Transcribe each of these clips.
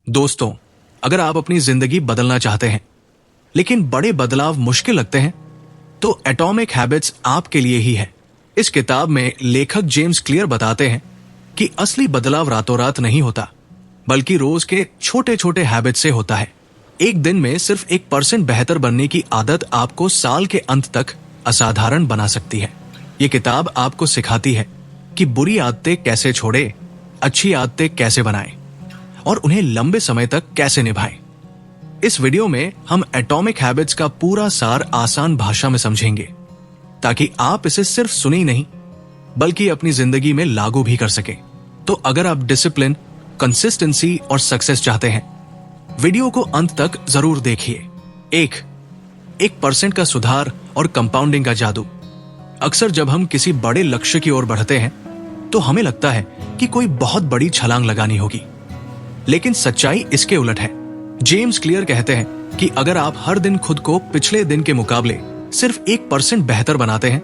दोस्तों, अगर आप अपनी जिंदगी बदलना चाहते हैं लेकिन बड़े बदलाव मुश्किल लगते हैं तो एटॉमिक हैबिट्स आपके लिए ही है। इस किताब में लेखक जेम्स क्लियर बताते हैं कि असली बदलाव रातों रात नहीं होता, बल्कि रोज के छोटे छोटे हैबिट से होता है। एक दिन में सिर्फ 1% बेहतर बनने की आदत आपको साल के अंत तक असाधारण बना सकती है। ये किताब आपको सिखाती है कि बुरी आदतें कैसे छोड़े, अच्छी आदतें कैसे बनाएं और उन्हें लंबे समय तक कैसे निभाएं। इस वीडियो में हम एटॉमिक हैबिट्स का पूरा सार आसान भाषा में समझेंगे, ताकि आप इसे सिर्फ सुने ही नहीं बल्कि अपनी जिंदगी में लागू भी कर सकें। तो अगर आप डिसिप्लिन, कंसिस्टेंसी और सक्सेस चाहते हैं, वीडियो को अंत तक जरूर देखिए। 1% का सुधार और कंपाउंडिंग का जादू। अक्सर जब हम किसी बड़े लक्ष्य की ओर बढ़ते हैं तो हमें लगता है कि कोई बहुत बड़ी छलांग लगानी होगी, लेकिन सच्चाई इसके उलट है। जेम्स क्लियर कहते हैं कि अगर आप हर दिन खुद को पिछले दिन के मुकाबले सिर्फ 1% बेहतर बनाते हैं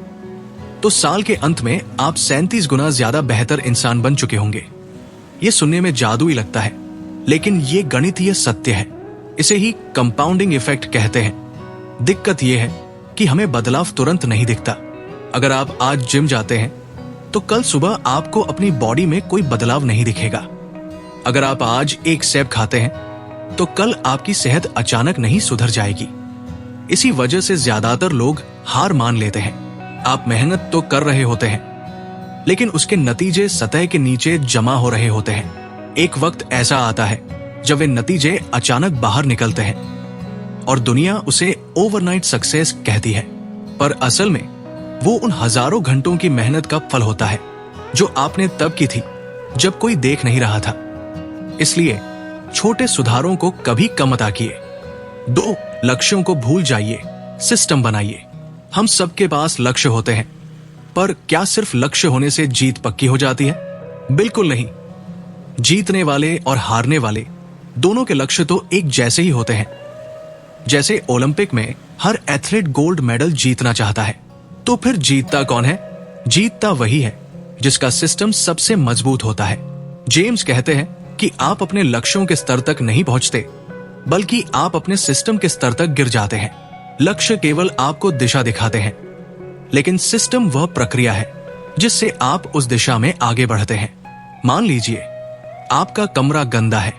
तो साल के अंत में आप 37 गुना ज्यादा बेहतर इंसान बन चुके होंगे। ये सुनने में जादुई लगता है, लेकिन ये गणितीय सत्य है। इसे ही कंपाउंडिंग इफेक्ट कहते हैं। दिक्कत यह है कि हमें बदलाव तुरंत नहीं दिखता। अगर आप आज जिम जाते हैं तो कल सुबह आपको अपनी बॉडी में कोई बदलाव नहीं दिखेगा। अगर आप आज एक सेब खाते हैं तो कल आपकी सेहत अचानक नहीं सुधर जाएगी। इसी वजह से ज्यादातर लोग हार मान लेते हैं। आप मेहनत तो कर रहे होते हैं, लेकिन उसके नतीजे सतह के नीचे जमा हो रहे होते हैं। एक वक्त ऐसा आता है जब वे नतीजे अचानक बाहर निकलते हैं और दुनिया उसे ओवरनाइट सक्सेस कहती है, पर असल में वो उन हजारों घंटों की मेहनत का फल होता है जो आपने तब की थी जब कोई देख नहीं रहा था। इसलिए छोटे सुधारों को कभी कम मत आकिए। 2 लक्ष्यों को भूल जाइए, सिस्टम बनाइए। हम सबके पास लक्ष्य होते हैं, पर क्या सिर्फ लक्ष्य होने से जीत पक्की हो जाती है? बिल्कुल नहीं। जीतने वाले और हारने वाले दोनों के लक्ष्य तो एक जैसे ही होते हैं। जैसे ओलंपिक में हर एथलीट गोल्ड मेडल जीतना चाहता है, तो फिर जीतता कौन है? जीतता वही है जिसका सिस्टम सबसे मजबूत होता है। जेम्स कहते हैं कि आप अपने लक्ष्यों के स्तर तक नहीं पहुंचते, बल्कि आप अपने सिस्टम के स्तर तक गिर जाते हैं। लक्ष्य केवल आपको दिशा दिखाते हैं, लेकिन सिस्टम वह प्रक्रिया है जिससे आप उस दिशा में आगे बढ़ते हैं। मान लीजिए आपका कमरा गंदा है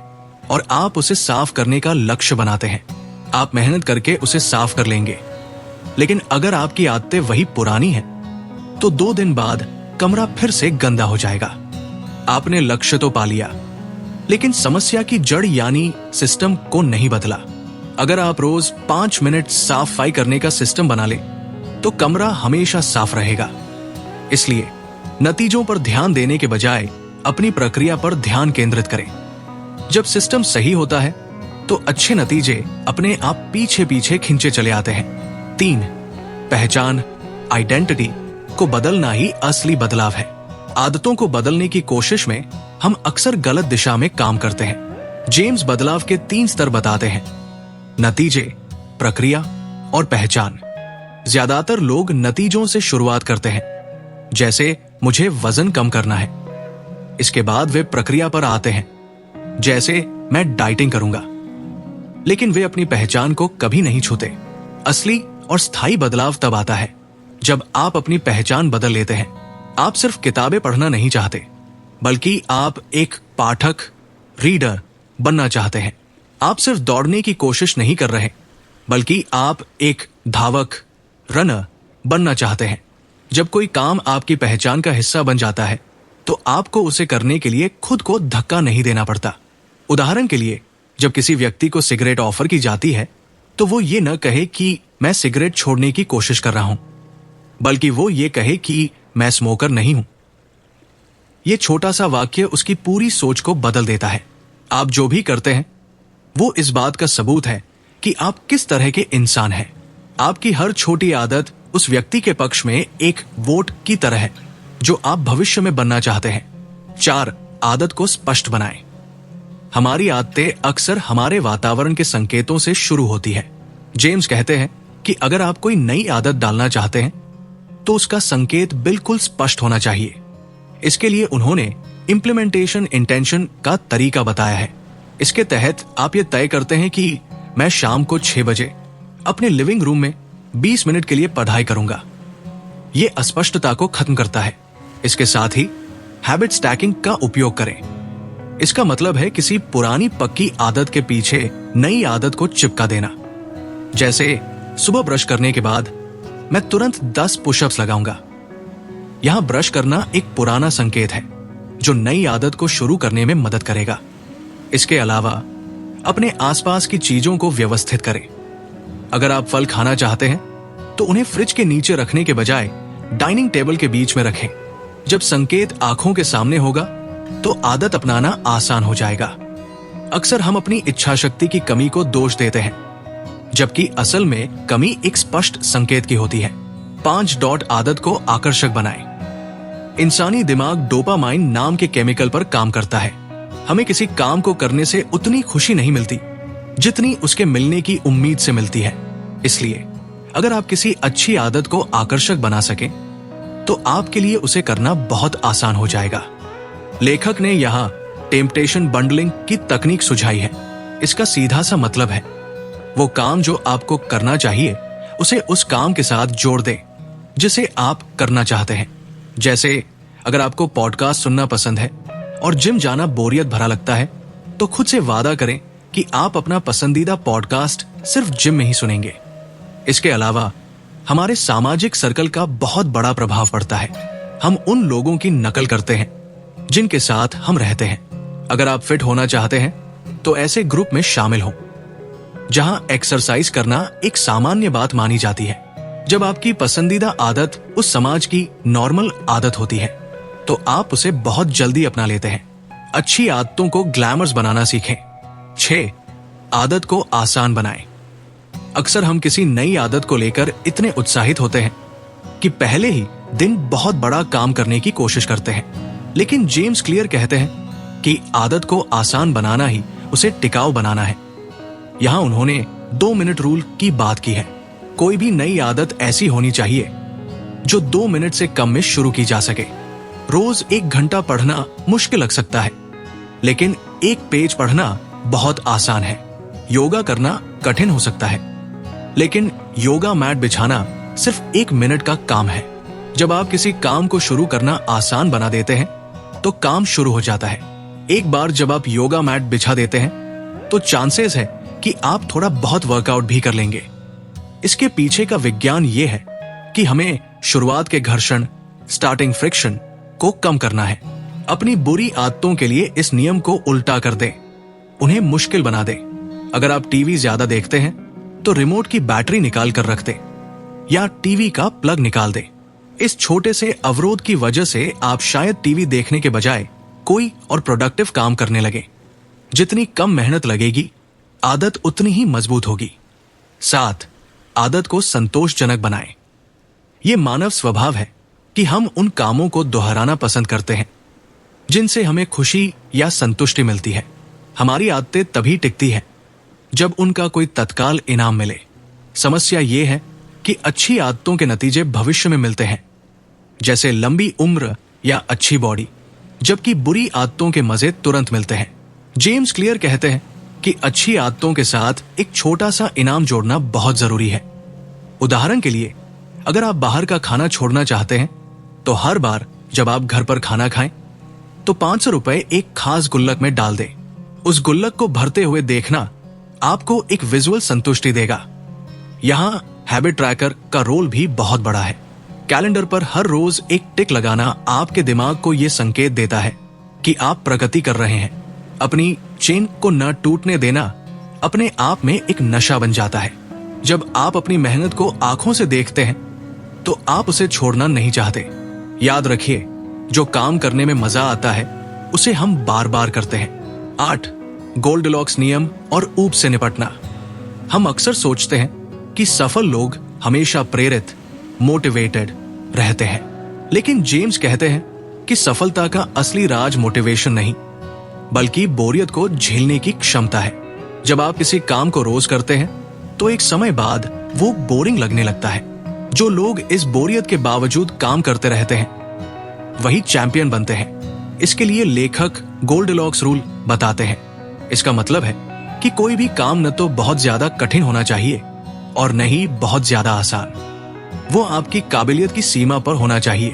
और आप उसे साफ करने का लक्ष्य बनाते हैं। आप मेहनत करके उसे साफ कर लेंगे, लेकिन अगर आपकी आदतें वही पुरानी हैं, तो 2 दिन बाद कमरा फिर से गंदा हो जाएगा। आपने लक्ष्य तो पा लिया, लेकिन समस्या की जड़ यानी सिस्टम को नहीं बदला। अगर आप रोज 5 मिनट सफाई करने का सिस्टम बना ले तो कमरा हमेशा साफ रहेगा। इसलिए नतीजों पर ध्यान देने के बजाय अपनी प्रक्रिया पर ध्यान केंद्रित करें। जब सिस्टम सही होता है तो अच्छे नतीजे अपने आप पीछे पीछे खींचे चले आते हैं। 3 पहचान, आइडेंटिटी को बदलना ही असली बदलाव है। आदतों को बदलने की कोशिश में हम अक्सर गलत दिशा में काम करते हैं। जेम्स बदलाव के 3 स्तर बताते हैं: नतीजे, प्रक्रिया और पहचान। ज्यादातर लोग नतीजों से शुरुआत करते हैं, जैसे मुझे वजन कम करना है। इसके बाद वे प्रक्रिया पर आते हैं, जैसे मैं डाइटिंग करूंगा, लेकिन वे अपनी पहचान को कभी नहीं छूते। असली और स्थायी बदलाव तब आता है जब आप अपनी पहचान बदल लेते हैं। आप सिर्फ किताबें पढ़ना नहीं चाहते, बल्कि आप एक पाठक, रीडर बनना चाहते हैं। आप सिर्फ दौड़ने की कोशिश नहीं कर रहे, बल्कि आप एक धावक, रनर बनना चाहते हैं। जब कोई काम आपकी पहचान का हिस्सा बन जाता है तो आपको उसे करने के लिए खुद को धक्का नहीं देना पड़ता। उदाहरण के लिए, जब किसी व्यक्ति को सिगरेट ऑफर की जाती है तो वो ये न कहे कि मैं सिगरेट छोड़ने की कोशिश कर रहा हूं, बल्कि वो ये कहे कि मैं स्मोकर नहीं हूं। ये छोटा सा वाक्य उसकी पूरी सोच को बदल देता है। आप जो भी करते हैं वो इस बात का सबूत है कि आप किस तरह के इंसान हैं। आपकी हर छोटी आदत उस व्यक्ति के पक्ष में एक वोट की तरह है जो आप भविष्य में बनना चाहते हैं। 4 आदत को स्पष्ट बनाएं। हमारी आदतें अक्सर हमारे वातावरण के संकेतों से शुरू होती है। जेम्स कहते हैं कि अगर आप कोई नई आदत डालना चाहते हैं तो उसका संकेत बिल्कुल स्पष्ट होना चाहिए। इसके लिए उन्होंने इंप्लीमेंटेशन इंटेंशन का तरीका बताया है। इसके तहत आप ये तय करते हैं कि मैं शाम को 6 बजे अपने लिविंग रूम में 20 मिनट के लिए पढ़ाई करूंगा। ये अस्पष्टता को खत्म करता है। इसके साथ ही हैबिट स्टैकिंग का उपयोग करें। इसका मतलब है किसी पुरानी पक्की आदत के पीछे नई आदत को चिपका देना। जैसे सुबह ब्रश करने के बाद मैं तुरंत 10 पुशअप्स लगाऊंगा। यहां ब्रश करना एक पुराना संकेत है जो नई आदत को शुरू करने में मदद करेगा। इसके अलावा अपने आसपास की चीजों को व्यवस्थित करें। अगर आप फल खाना चाहते हैं तो उन्हें फ्रिज के नीचे रखने के बजाय डाइनिंग टेबल के बीच में रखें। जब संकेत आंखों के सामने होगा तो आदत अपनाना आसान हो जाएगा। अक्सर हम अपनी इच्छा शक्ति की कमी को दोष देते हैं, जबकि असल में कमी एक स्पष्ट संकेत की होती है। 5 डॉट आदत को आकर्षक बनाएं। इंसानी दिमाग डोपामाइन नाम के केमिकल पर काम करता है। हमें किसी काम को करने से उतनी खुशी नहीं मिलती जितनी उसके मिलने की उम्मीद से मिलती है। इसलिए अगर आप किसी अच्छी आदत को आकर्षक बना सकें तो आपके लिए उसे करना बहुत आसान हो जाएगा। लेखक ने यहां टेम्पटेशन बंडलिंग की तकनीक सुझाई है। इसका सीधा सा मतलब है वो काम जो आपको करना चाहिए उसे उस काम के साथ जोड़ दें जिसे आप करना चाहते हैं। जैसे अगर आपको पॉडकास्ट सुनना पसंद है और जिम जाना बोरियत भरा लगता है तो खुद से वादा करें कि आप अपना पसंदीदा पॉडकास्ट सिर्फ जिम में ही सुनेंगे। इसके अलावा हमारे सामाजिक सर्कल का बहुत बड़ा प्रभाव पड़ता है। हम उन लोगों की नकल करते हैं जिनके साथ हम रहते हैं। अगर आप फिट होना चाहते हैं तो ऐसे ग्रुप में शामिल हों जहां एक्सरसाइज करना एक सामान्य बात मानी जाती है। जब आपकी पसंदीदा आदत उस समाज की नॉर्मल आदत होती है तो आप उसे बहुत जल्दी अपना लेते हैं। अच्छी आदतों को ग्लैमर्स बनाना सीखें। 6 आदत को आसान बनाएं। अक्सर हम किसी नई आदत को लेकर इतने उत्साहित होते हैं कि पहले ही दिन बहुत बड़ा काम करने की कोशिश करते हैं, लेकिन जेम्स क्लियर कहते हैं कि आदत को आसान बनाना ही उसे टिकाऊ बनाना है। यहां उन्होंने 2 मिनट रूल की बात की है। कोई भी नई आदत ऐसी होनी चाहिए जो 2 मिनट से कम में शुरू की जा सके। रोज 1 घंटा पढ़ना मुश्किल लग सकता है, लेकिन 1 पेज पढ़ना बहुत आसान है। योगा करना कठिन हो सकता है, लेकिन योगा मैट बिछाना सिर्फ 1 मिनट का काम है। जब आप किसी काम को शुरू करना आसान बना देते हैं तो काम शुरू हो जाता है। एक बार जब आप योगा मैट बिछा देते हैं तो चांसेस है कि आप थोड़ा बहुत वर्कआउट भी कर लेंगे। इसके पीछे का विज्ञान ये है कि हमें शुरुआत के घर्षण, स्टार्टिंग फ्रिक्शन को कम करना है। अपनी बुरी आदतों के लिए इस नियम को उल्टा कर दें, उन्हें मुश्किल बना दें। अगर आप टीवी ज्यादा देखते हैं तो रिमोट की बैटरी निकाल कर रख दें या टीवी का प्लग निकाल दें। इस छोटे से अवरोध की वजह से आप शायद टीवी देखने के बजाय कोई और प्रोडक्टिव काम करने लगे। जितनी कम मेहनत लगेगी, आदत उतनी ही मजबूत होगी। 7 आदत को संतोषजनक बनाएं। यह मानव स्वभाव है कि हम उन कामों को दोहराना पसंद करते हैं जिनसे हमें खुशी या संतुष्टि मिलती है। हमारी आदतें तभी टिकती हैं जब उनका कोई तत्काल इनाम मिले। समस्या यह है कि अच्छी आदतों के नतीजे भविष्य में मिलते हैं, जैसे लंबी उम्र या अच्छी बॉडी, जबकि बुरी आदतों के मजे तुरंत मिलते हैं। जेम्स क्लियर कहते हैं कि अच्छी आदतों के साथ एक छोटा सा इनाम जोड़ना बहुत जरूरी है। उदाहरण के लिए, अगर आप बाहर का खाना छोड़ना चाहते हैं तो हर बार जब आप घर पर खाना खाएं तो 500 रुपए एक खास गुल्लक में डाल दें। उस गुल्लक को भरते हुए देखना आपको एक विजुअल संतुष्टि देगा। यहां हैबिट ट्रैकर का रोल भी बहुत बड़ा है। कैलेंडर पर हर रोज एक टिक लगाना आपके दिमाग को यह संकेत देता है कि आप प्रगति कर रहे हैं। अपनी चेन को न टूटने देना अपने आप में एक नशा बन जाता है। जब आप अपनी मेहनत को आंखों से देखते हैं तो आप उसे छोड़ना नहीं चाहते। याद रखिए, जो काम करने में मजा आता है उसे हम बार बार करते हैं। 8 गोल्डलॉक्स नियम और ऊब से निपटना। हम अक्सर सोचते हैं कि सफल लोग हमेशा प्रेरित, मोटिवेटेड रहते हैं, लेकिन जेम्स कहते हैं कि सफलता का असली राज मोटिवेशन नहीं बल्कि बोरियत को झेलने की क्षमता है। जब आप किसी काम को रोज करते हैं तो एक समय बाद वो बोरिंग लगने लगता है। जो लोग इस बोरियत के बावजूद काम करते रहते हैं वही चैंपियन बनते हैं। इसके लिए लेखक गोल्डलॉक्स रूल बताते हैं। इसका मतलब है कि कोई भी काम न तो बहुत ज्यादा कठिन होना चाहिए और न ही बहुत ज्यादा आसान। वो आपकी काबिलियत की सीमा पर होना चाहिए।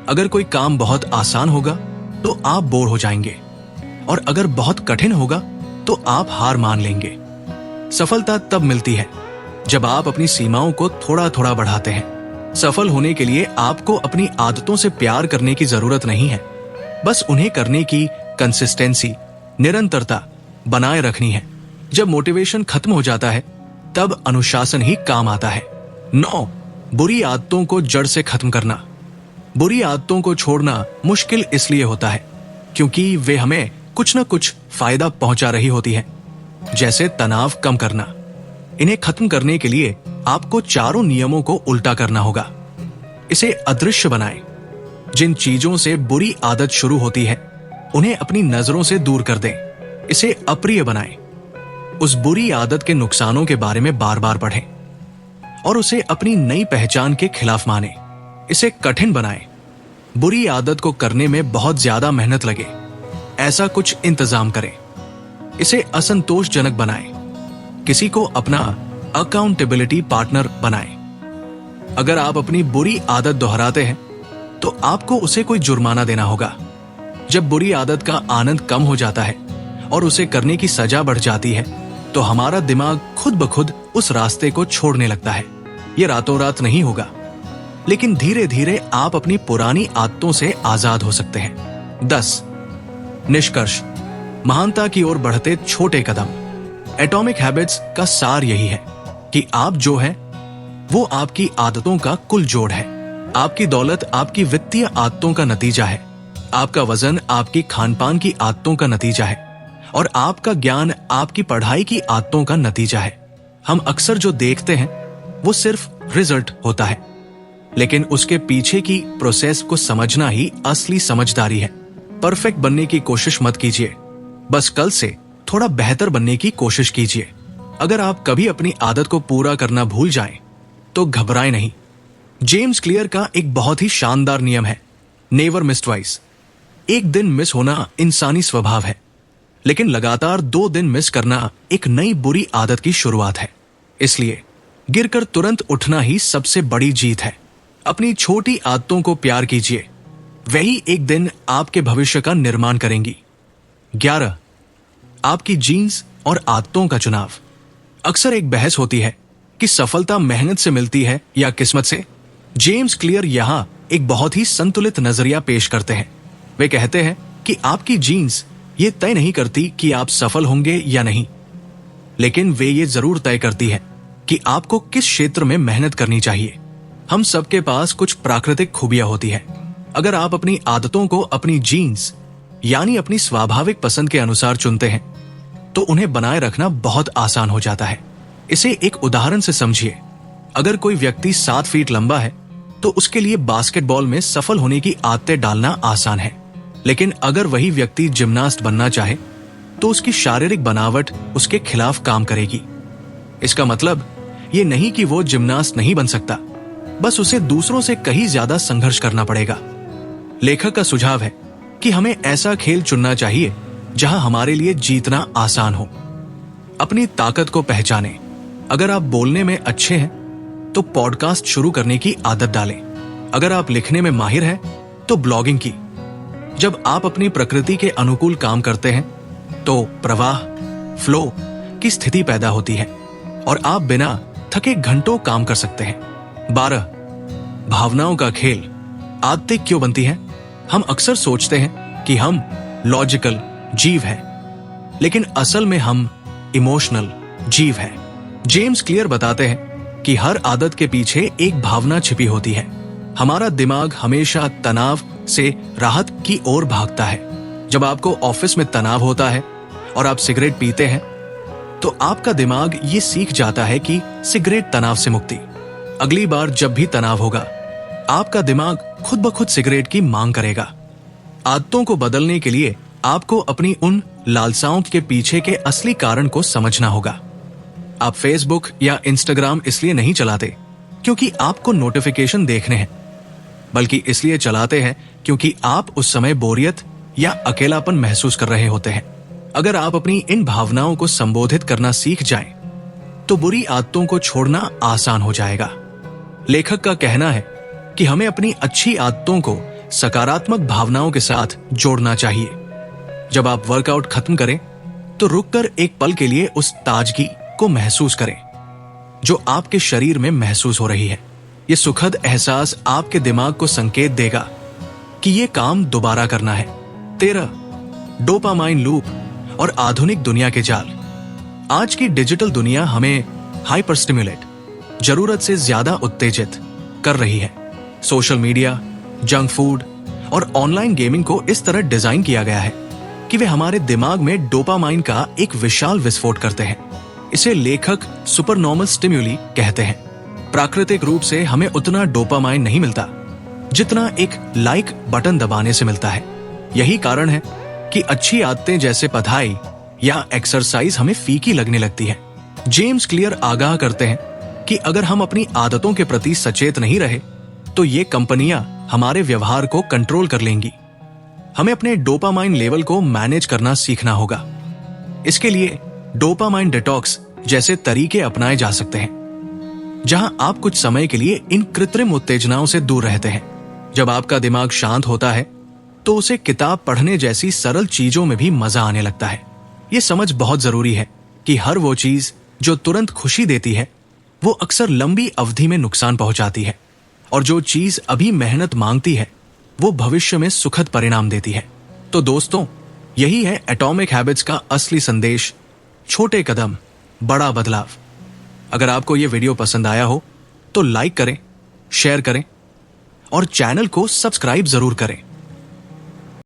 अगर कोई काम बहुत आसान होगा तो आप बोर हो जाएंगे, और अगर बहुत कठिन होगा तो आप हार मान लेंगे। सफलता तब मिलती है जब आप अपनी सीमाओं को थोड़ा थोड़ा बढ़ाते हैं। सफल होने के लिए आपको अपनी आदतों से प्यार करने की जरूरत नहीं है, बस उन्हें करने की कंसिस्टेंसी, निरंतरता बनाए रखनी है। जब मोटिवेशन खत्म हो जाता है तब अनुशासन ही काम आता है। 9. बुरी आदतों को जड़ से खत्म करना। बुरी आदतों को छोड़ना मुश्किल इसलिए होता है क्योंकि वे हमें कुछ न कुछ फायदा पहुंचा रही होती हैं, जैसे तनाव कम करना। इन्हें खत्म करने के लिए आपको चारों नियमों को उल्टा करना होगा। इसे अदृश्य बनाएं। जिन चीजों से बुरी आदत शुरू होती है उन्हें अपनी नजरों से दूर कर दें। इसे अप्रिय बनाएं। उस बुरी आदत के नुकसानों के बारे में बार बार पढ़ें और उसे अपनी नई पहचान के खिलाफ मानें। इसे कठिन बनाएं। बुरी आदत को करने में बहुत ज्यादा मेहनत लगे, ऐसा कुछ इंतजाम करें। इसे असंतोषजनक बनाएं। किसी को अपना अकाउंटेबिलिटी पार्टनर बनाएं। अगर आप अपनी बुरी आदत दोहराते हैं तो आपको उसे कोई जुर्माना देना होगा। जब बुरी आदत का आनंद कम हो जाता है और उसे करने की सजा बढ़ जाती है तो हमारा दिमाग खुद ब खुद उस रास्ते को छोड़ने लगता है। यह रातों रात नहीं होगा, लेकिन धीरे धीरे आप अपनी पुरानी आदतों से आजाद हो सकते हैं। 10. निष्कर्ष, महानता की ओर बढ़ते छोटे कदम। एटॉमिक हैबिट्स का सार यही है कि आप जो हैं वो आपकी आदतों का कुल जोड़ है। आपकी दौलत आपकी वित्तीय आदतों का नतीजा है। आपका वजन आपकी खानपान की आदतों का नतीजा है और आपका ज्ञान आपकी पढ़ाई की आदतों का नतीजा है। हम अक्सर जो देखते हैं वो सिर्फ रिजल्ट होता है, लेकिन उसके पीछे की प्रोसेस को समझना ही असली समझदारी है। परफेक्ट बनने की कोशिश मत कीजिए, बस कल से थोड़ा बेहतर बनने की कोशिश कीजिए। अगर आप कभी अपनी आदत को पूरा करना भूल जाएं, तो घबराएं नहीं। जेम्स क्लियर का एक बहुत ही शानदार नियम है, नेवर मिस ट्वाइस। एक दिन मिस होना इंसानी स्वभाव है, लेकिन लगातार 2 दिन मिस करना एक नई बुरी आदत की शुरुआत है। इसलिए गिरकर तुरंत उठना ही सबसे बड़ी जीत है। अपनी छोटी आदतों को प्यार कीजिए, वही एक दिन आपके भविष्य का निर्माण करेंगी। 11. आपकी जीन्स और आदतों का चुनाव। अक्सर एक बहस होती है कि सफलता मेहनत से मिलती है या किस्मत से। जेम्स क्लियर यहां एक बहुत ही संतुलित नजरिया पेश करते हैं। वे कहते हैं कि आपकी जीन्स ये तय नहीं करती कि आप सफल होंगे या नहीं, लेकिन वे ये जरूर तय करती है कि आपको किस क्षेत्र में मेहनत करनी चाहिए। हम सबके पास कुछ प्राकृतिक खूबियां होती है। अगर आप अपनी आदतों को अपनी जीन्स यानी अपनी स्वाभाविक पसंद के अनुसार चुनते हैं तो उन्हें बनाए रखना बहुत आसान हो जाता है। इसे एक उदाहरण से समझिए। अगर कोई व्यक्ति 7 फीट लंबा है तो उसके लिए बास्केटबॉल में सफल होने की आदतें डालना आसान है, लेकिन अगर वही व्यक्ति जिम्नास्ट बनना चाहे तो उसकी शारीरिक बनावट उसके खिलाफ काम करेगी। इसका मतलब ये नहीं कि वो जिम्नास्ट नहीं बन सकता, बस उसे दूसरों से कहीं ज्यादा संघर्ष करना पड़ेगा। लेखक का सुझाव है कि हमें ऐसा खेल चुनना चाहिए जहां हमारे लिए जीतना आसान हो। अपनी ताकत को पहचानें। अगर आप बोलने में अच्छे हैं तो पॉडकास्ट शुरू करने की आदत डालें। अगर आप लिखने में माहिर हैं तो ब्लॉगिंग की। जब आप अपनी प्रकृति के अनुकूल काम करते हैं तो प्रवाह, फ्लो की स्थिति पैदा होती है और आप बिना थके घंटों काम कर सकते हैं। 12. भावनाओं का खेल। आदतें क्यों बनती हैं? हम अक्सर सोचते हैं कि हम लॉजिकल जीव हैं, लेकिन असल में हम इमोशनल जीव हैं। जेम्स क्लियर बताते हैं कि हर आदत के पीछे एक भावना छिपी होती है। हमारा दिमाग हमेशा तनाव से राहत की ओर भागता है। जब आपको ऑफिस में तनाव होता है और आप सिगरेट पीते हैं तो आपका दिमाग ये सीख जाता है कि सिगरेट तनाव से मुक्ति। अगली बार जब भी तनाव होगा आपका दिमाग खुद ब खुद सिगरेट की मांग करेगा। आदतों को बदलने के लिए आपको अपनी उन लालसाओं के पीछे के असली कारण को समझना होगा। आप फेसबुक या इंस्टाग्राम इसलिए नहीं चलाते क्योंकि आपको नोटिफिकेशन देखने हैं, बल्कि इसलिए चलाते हैं क्योंकि आप उस समय बोरियत या अकेलापन महसूस कर रहे होते हैं। अगर आप अपनी इन भावनाओं को संबोधित करना सीख जाएं, तो बुरी आदतों को छोड़ना आसान हो जाएगा। लेखक का कहना है कि हमें अपनी अच्छी आदतों को सकारात्मक भावनाओं के साथ जोड़ना चाहिए। जब आप वर्कआउट खत्म करें तो रुककर एक पल के लिए उस ताजगी को महसूस करें जो आपके शरीर में महसूस हो रही है। यह सुखद एहसास आपके दिमाग को संकेत देगा कि यह काम दोबारा करना है। 13 डोपामाइन लूप और आधुनिक दुनिया के जाल। आज की डिजिटल दुनिया हमें हाइपर स्टिमुलेट, जरूरत से ज्यादा उत्तेजित कर रही है। सोशल मीडिया, जंक फूड और ऑनलाइन गेमिंग को इस तरह डिजाइन किया गया है कि वे हमारे दिमाग में डोपामाइन का एक विशाल विस्फोट करते हैं। इसे लेखक सुपरनॉर्मल स्टिम्युली कहते हैं। प्राकृतिक रूप से हमें उतना डोपामाइन नहीं मिलता जितना एक लाइक बटन दबाने से मिलता है। यही कारण है कि अच्छी आदतें जैसे पढ़ाई या एक्सरसाइज हमें फीकी लगने लगती है। जेम्स क्लियर आगाह करते हैं कि अगर हम अपनी आदतों के प्रति सचेत नहीं रहे तो ये कंपनियां हमारे व्यवहार को कंट्रोल कर लेंगी। हमें अपने डोपामाइन लेवल को मैनेज करना सीखना होगा। इसके लिए डोपामाइन डिटॉक्स जैसे तरीके अपनाए जा सकते हैं, जहां आप कुछ समय के लिए इन कृत्रिम उत्तेजनाओं से दूर रहते हैं। जब आपका दिमाग शांत होता है तो उसे किताब पढ़ने जैसी सरल चीजों में भी मजा आने लगता है। यह समझ बहुत जरूरी है कि हर वो चीज जो तुरंत खुशी देती है वो अक्सर लंबी अवधि में नुकसान पहुंचाती है, और जो चीज अभी मेहनत मांगती है वो भविष्य में सुखद परिणाम देती है। तो दोस्तों, यही है एटॉमिक हैबिट्स का असली संदेश। छोटे कदम, बड़ा बदलाव। अगर आपको यह वीडियो पसंद आया हो तो लाइक करें, शेयर करें और चैनल को सब्सक्राइब जरूर करें।